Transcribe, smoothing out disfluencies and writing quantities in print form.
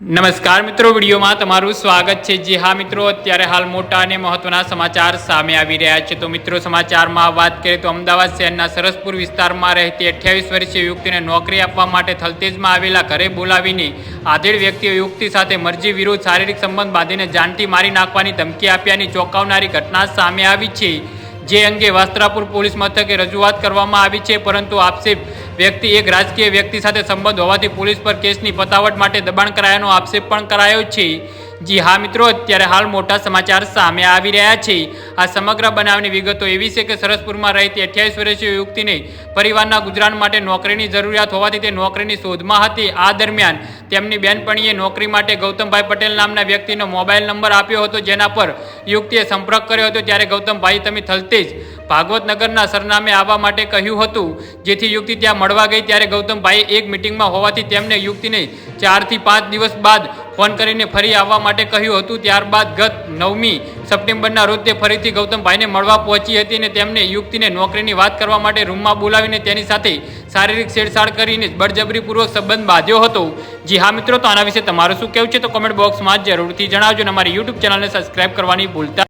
નમસ્કાર મિત્રો, વિડીયોમાં તમારું સ્વાગત છે। જી હા મિત્રો, અત્યારે હાલ મોટા અને મહત્વના સમાચાર સામે આવી રહ્યા છે। તો મિત્રો, સમાચારમાં વાત કરીએ તો અમદાવાદ શહેરના સરસપુર વિસ્તારમાં રહેતી 28 વર્ષીય યુવતીને નોકરી આપવા માટે થલતેજમાં આવેલા ઘરે બોલાવીને આધેડ વ્યક્તિએ યુવતી સાથે મરજી વિરુદ્ધ શારીરિક સંબંધ બાંધીને જાનથી મારી નાખવાની ધમકી આપ્યાની ચોંકાવનારી ઘટના સામે આવી છે। જે અંગે વસ્ત્રાપુર પોલીસ મથકે રજૂઆત કરવામાં આવી છે, પરંતુ આક્ષેપ વ્યક્તિ એક રાજકીય વ્યક્તિ સાથે સંબંધ હોવાથી પોલીસ પર કેસની પતાવટ માટે દબાણ કરાયાનો આક્ષેપ પણ કરાયો છે। જી હા મિત્રો, અત્યારે હાલ મોટા સમાચાર સામે આવી રહ્યા છે। આ સમગ્ર બનાવની વિગતો એવી છે કે સરસપુરમાં રહેતી 28 વર્ષીય યુવતીને પરિવારના ગુજરાન માટે નોકરીની જરૂરિયાત હોવાથી તે નોકરીની શોધમાં હતી। આ દરમિયાન તેમની બહેનપણીએ નોકરી માટે ગૌતમભાઈ પટેલ નામના વ્યક્તિનો મોબાઈલ નંબર આપ્યો હતો, જેના પર યુવતીએ સંપર્ક કર્યો હતો। ત્યારે ગૌતમભાઈ તમે થલતેજ ભાગવતનગરના સરનામે આવવા માટે કહ્યું હતું, જેથી યુવતી ત્યાં મળવા ગઈ। ત્યારે ગૌતમભાઈએ એક મિટિંગમાં હોવાથી તેમને યુવતીને 4 થી 5 દિવસ બાદ ફોન કરીને ફરી આવવા માટે કહ્યું હતું। ત્યારબાદ ગત 9મી સપ્ટેમ્બરના રોજ તે ફરીથી ગૌતમભાઈને મળવા પહોંચી હતી અને તેમને યુવતીને નોકરીની વાત કરવા માટે રૂમમાં બોલાવીને તેની સાથે શારીરિક છેડછાડ કરીને બળજબરીપૂર્વક સંબંધ બાંધ્યો હતો। જી હા મિત્રો, તો આના વિશે તમારું શું કહેવું છે તો કોમેન્ટ બોક્સમાં જરૂરથી જણાવજો અને અમારી યુટ્યુબ ચેનલને સબસ્ક્રાઇબ કરવાની ભૂલતા